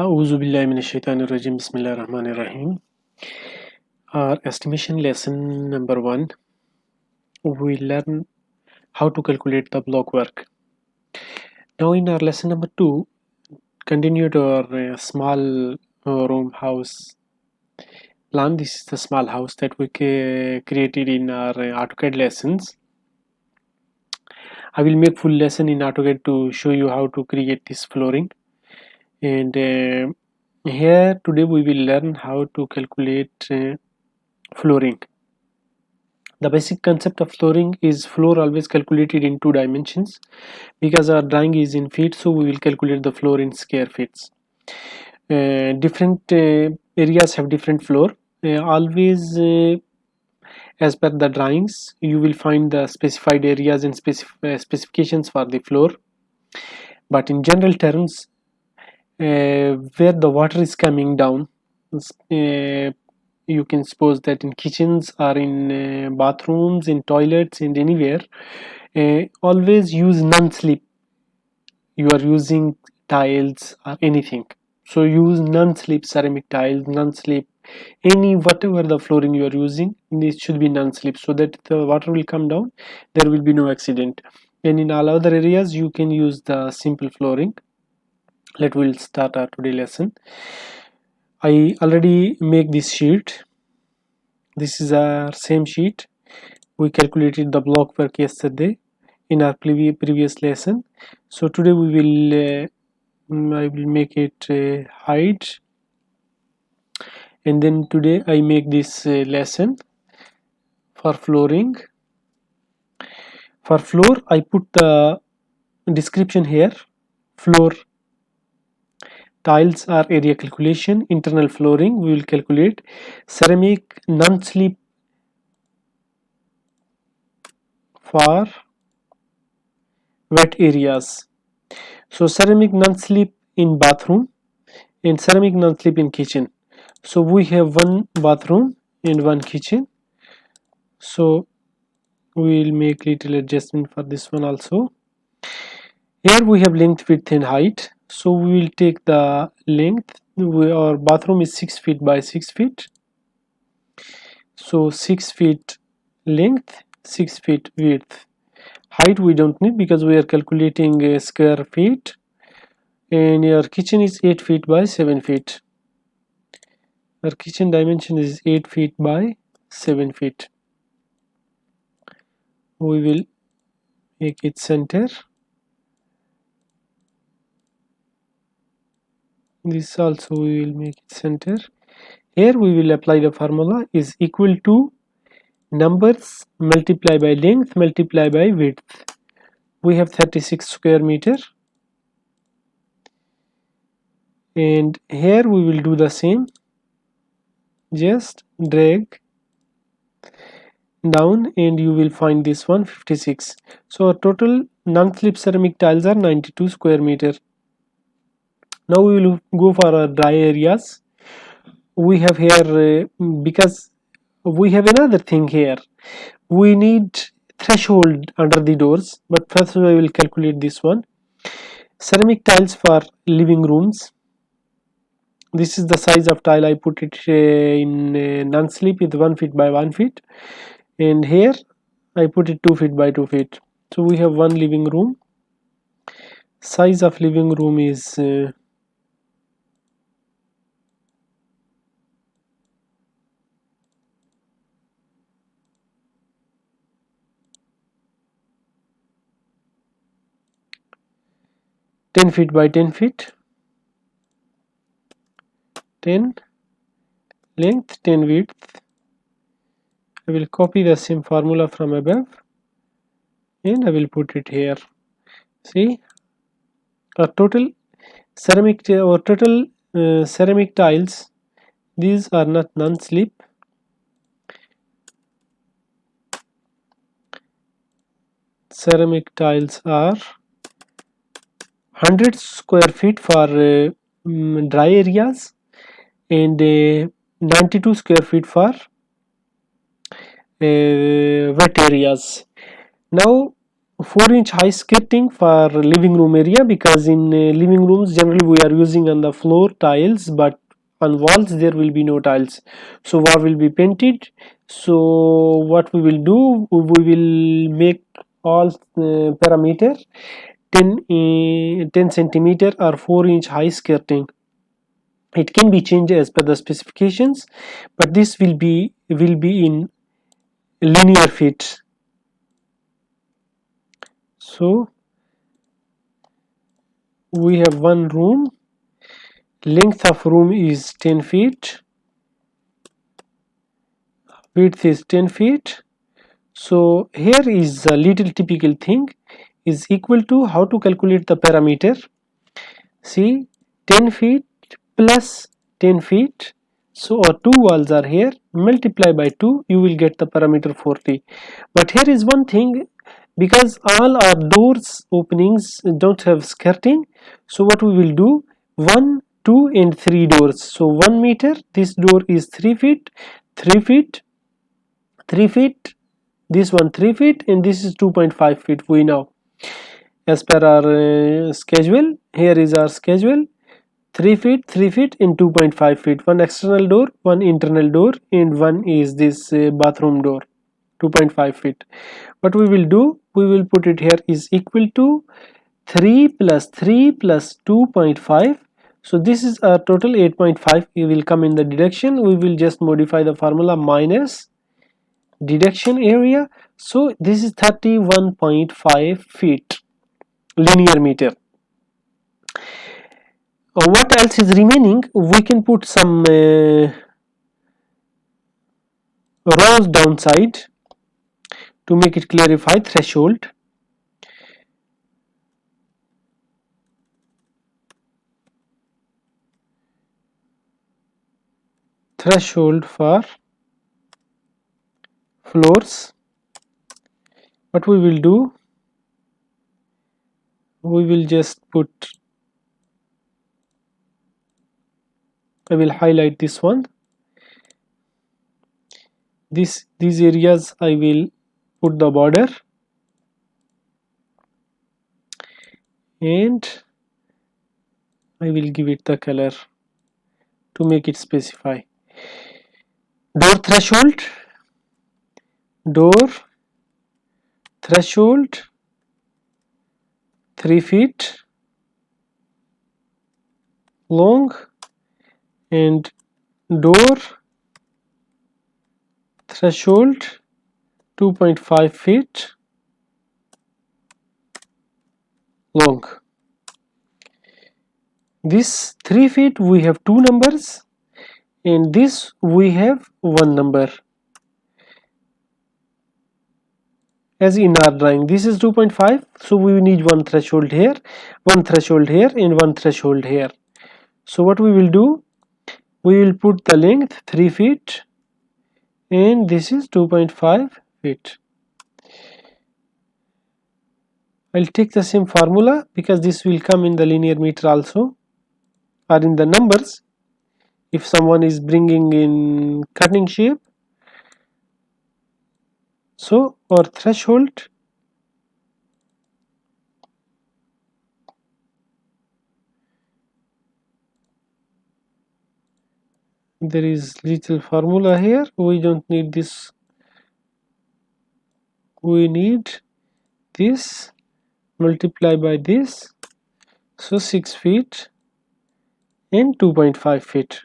A'udhu billahi minash shaitanir rajim. Bismillahir Rahmanir Rahim. Our estimation lesson number 1, we learn how to calculate the block work. Now in our lesson number 2, continue to our small room house plan. This is the small house that we created in our AutoCAD lessons. I will make full lesson in AutoCAD to show you how to create this flooring. And here today we will learn how to calculate flooring. The basic concept of flooring is floor always calculated in 2 dimensions. Because our drawing is in feet, so we will calculate the floor in square feet. Different areas have different floor. Always as per the drawings you will find the specified areas and specifications for the floor, but in general terms where the water is coming down, you can suppose that in kitchens or in bathrooms, in toilets and anywhere, always use non-slip. You are using tiles or anything, so use non-slip ceramic tiles, non-slip any whatever the flooring you are using, this should be non-slip so that the water will come down, there will be no accident. And in all other areas you can use the simple flooring. We'll start our today lesson. I already make this sheet. This is our same sheet. We calculated the block work yesterday in our previous lesson. So today we will I will make it height, and then today I make this lesson for flooring. For floor I put the description here. Floor tiles are area calculation. Internal flooring we will calculate. Ceramic non-slip for wet areas. So ceramic non-slip in bathroom and ceramic non-slip in kitchen. So we have one bathroom and one kitchen, so we will make little adjustment for this one also. Here we have length, width and height, so we will take the length. Our bathroom is 6 feet by 6 feet, so 6 feet length, 6 feet width. Height we don't need because we are calculating square feet, and your kitchen is 8 feet by 7 feet. Our kitchen dimension is 8 feet by 7 feet. We will make it center. This also we will make it center. Here we will apply the formula is equal to numbers multiply by length multiply by width. We have 36 square meter, and here we will do the same. Just drag down and you will find this one 56. So our total non-slip ceramic tiles are 92 square meter. Now we will go for our dry areas. We have here because we have another thing here, we need threshold under the doors, but first I will calculate this one. Ceramic tiles for living rooms. This is the size of tile. I put it in non-slip with 1 feet by 1 feet, and here I put it 2 feet by 2 feet. So we have one living room. Size of living room is 10 feet by 10 feet, 10 length, 10 width. I will copy the same formula from above and I will put it here. See, our total ceramic ceramic tiles, these are not non-slip. Ceramic tiles are 100 square feet for dry areas and 92 square feet for wet areas. Now 4-inch high skirting for living room area, because in living rooms generally we are using on the floor tiles, but on walls there will be no tiles, so wall will be painted. So what we will do, we will make all parameter 10 centimeter or 4-inch high skirting. It can be changed as per the specifications, but this will be in linear feet. So we have one room, length of room is 10 feet, width is 10 feet. So here is a little typical thing, is equal to how to calculate the parameter. See, 10 feet plus 10 feet, so our two walls are here, multiply by 2, you will get the parameter 40. But here is one thing, because all our doors openings don't have skirting, so what we will do, 1, 2 and 3 doors, so 1 meter, this door is 3 feet, 3 feet, 3 feet, this one 3 feet, and this is 2.5 feet. We know as per our schedule, here is our schedule, 3 feet, 3 feet and 2.5 feet, one external door, one internal door, and one is this bathroom door, 2.5 feet. What we will do, we will put it here is equal to 3 plus 3 plus 2.5, so this is our total 8.5. It will come in the deduction, we will just modify the formula minus deduction area, so this is 31.5 feet linear meter. What else is remaining, we can put some rows downside to make it clarify. Threshold, for floors. What we will do, we will just put, I will highlight this one, these areas I will put the border, and I will give it the color to make it specify. Door threshold, door threshold 3 feet long, and door threshold 2.5 feet long. This 3 feet we have two numbers, and this we have one number. As in our drawing, this is 2.5, so we need one threshold here, one threshold here, and one threshold here. So what we will do, we will put the length 3 feet, and this is 2.5 feet. I'll take the same formula, because this will come in the linear meter also, or in the numbers if someone is bringing in cutting shape. So our threshold, there is little formula here, we don't need this, we need this multiply by this, so 6 feet and 2.5 feet.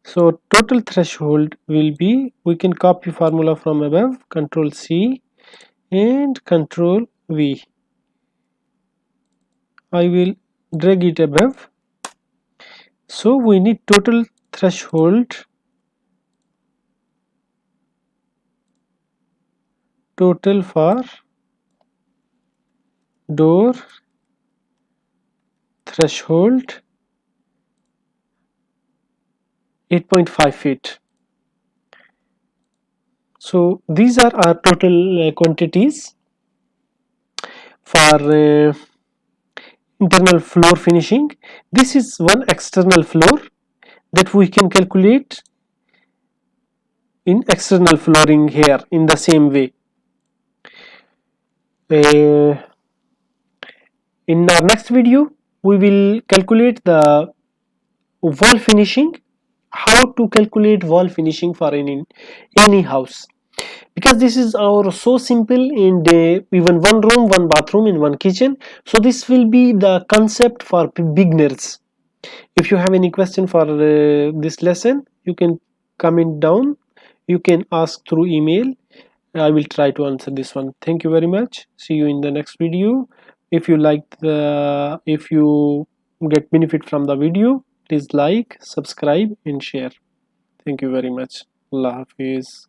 So total threshold will be, we can copy formula from above, Control C and Control V. I will drag it above. So we need total threshold, total for door threshold 8.5 feet. So these are our total quantities for internal floor finishing. This is one external floor that we can calculate in external flooring here in the same way. Uh, in our next video, we will calculate the wall finishing, how to calculate wall finishing for any house, because this is our so simple and even one room, one bathroom in one kitchen. So this will be the concept for beginners. If you have any question for this lesson, you can comment down, you can ask through email. I will try to answer this one. Thank you very much. See you in the next video. If you get benefit from the video, please like, subscribe and share. Thank you very much. Allah Hafiz.